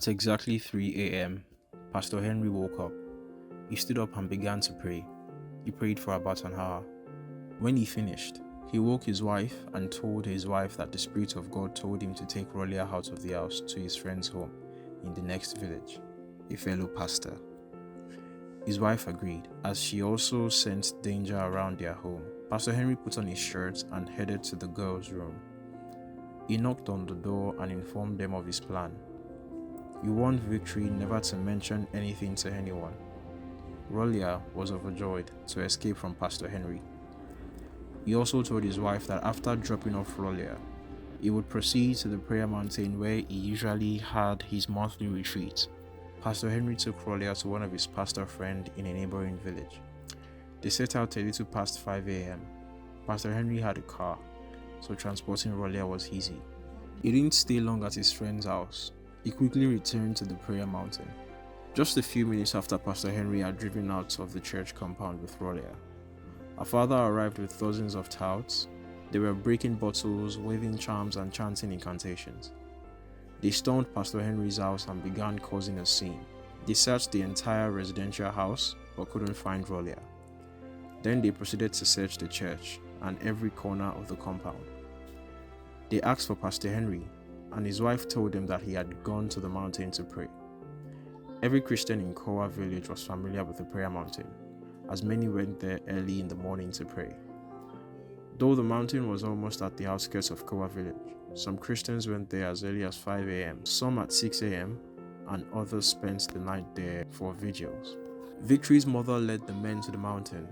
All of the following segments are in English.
At exactly 3 a.m., Pastor Henry woke up. He stood up and began to pray. He prayed for about an hour. When he finished, he woke his wife and told his wife that the Spirit of God told him to take Rolia out of the house to his friend's home in the next village, a fellow pastor. His wife agreed, as she also sensed danger around their home. Pastor Henry put on his shirt and headed to the girls' room. He knocked on the door and informed them of his plan. He warned Victory never to mention anything to anyone. Rolia was overjoyed to escape from Pastor Henry. He also told his wife that after dropping off Rolia, he would proceed to the prayer mountain where he usually had his monthly retreat. Pastor Henry took Rolia to one of his pastor friends in a neighboring village. They set out a little past 5 a.m. Pastor Henry had a car, so transporting Rolia was easy. He didn't stay long at his friend's house. He quickly returned to the prayer mountain. Just a few minutes after Pastor Henry had driven out of the church compound with Rolia, her father arrived with dozens of touts. They were breaking bottles, waving charms and chanting incantations. They stormed Pastor Henry's house and began causing a scene. They searched the entire residential house but couldn't find Rolia. Then they proceeded to search the church and every corner of the compound. They asked for Pastor Henry, and his wife told them that he had gone to the mountain to pray. Every Christian in Kowa village was familiar with the prayer mountain, as many went there early in the morning to pray. Though the mountain was almost at the outskirts of Kowa village, some Christians went there as early as 5 a.m., some at 6 a.m., and others spent the night there for vigils. Victory's mother led the men to the mountain.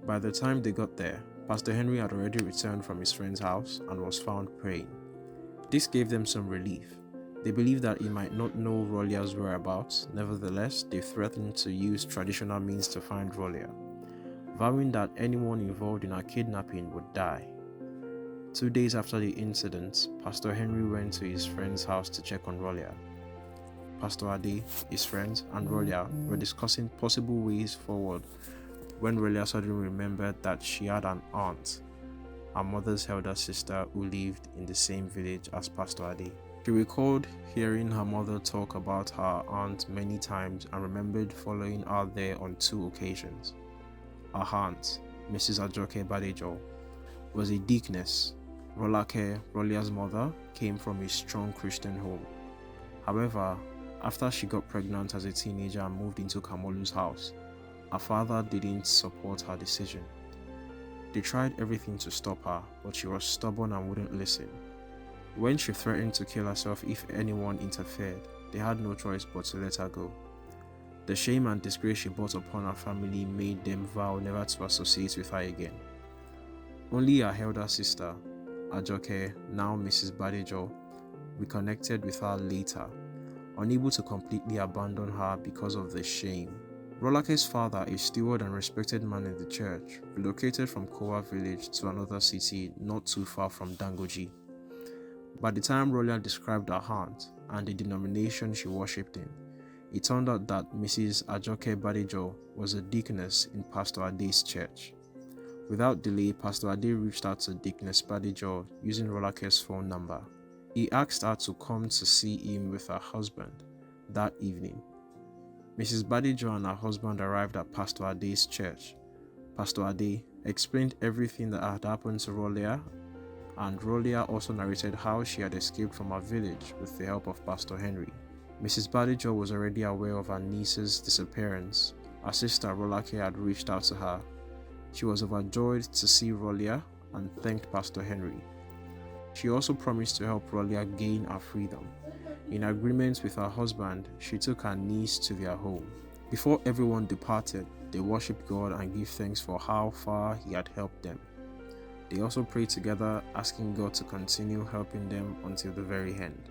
By the time they got there, Pastor Henry had already returned from his friend's house and was found praying. This gave them some relief. They believed that he might not know Rolia's whereabouts. Nevertheless, they threatened to use traditional means to find Rolia, vowing that anyone involved in her kidnapping would die. 2 days after the incident, Pastor Henry went to his friend's house to check on Rolia. Pastor Ade, his friend, and Rolia were discussing possible ways forward when Rolia suddenly remembered that she had an aunt, her mother's elder sister, who lived in the same village as Pastor Ade. She recalled hearing her mother talk about her aunt many times and remembered following her there on 2 occasions. Her aunt, Mrs. Ajoke Badejo, was a deaconess. Rolake, Rolia's mother, came from a strong Christian home. However, after she got pregnant as a teenager and moved into Kamolu's house, her father didn't support her decision. They tried everything to stop her, but she was stubborn and wouldn't listen. When she threatened to kill herself if anyone interfered, they had no choice but to let her go. The shame and disgrace she brought upon her family made them vow never to associate with her again. Only her elder sister, Ajoke, now Mrs. Badejo, reconnected with her later, unable to completely abandon her because of the shame. Rolake's father, a steward and respected man in the church, relocated from Kowa village to another city not too far from Dangoji. By the time Rolia described her aunt and the denomination she worshipped in, it turned out that Mrs. Ajoke Badejo was a deaconess in Pastor Ade's church. Without delay, Pastor Ade reached out to Deaconess Badejo using Rolake's phone number. He asked her to come to see him with her husband that evening. Mrs. Badejo and her husband arrived at Pastor Ade's church. Pastor Ade explained everything that had happened to Rolia, and Rolia also narrated how she had escaped from her village with the help of Pastor Henry. Mrs. Badejo was already aware of her niece's disappearance. Her sister Rolake had reached out to her. She was overjoyed to see Rolia and thanked Pastor Henry. She also promised to help Rolia gain her freedom. In agreement with her husband, she took her niece to their home. Before everyone departed, they worshipped God and gave thanks for how far He had helped them. They also prayed together, asking God to continue helping them until the very end.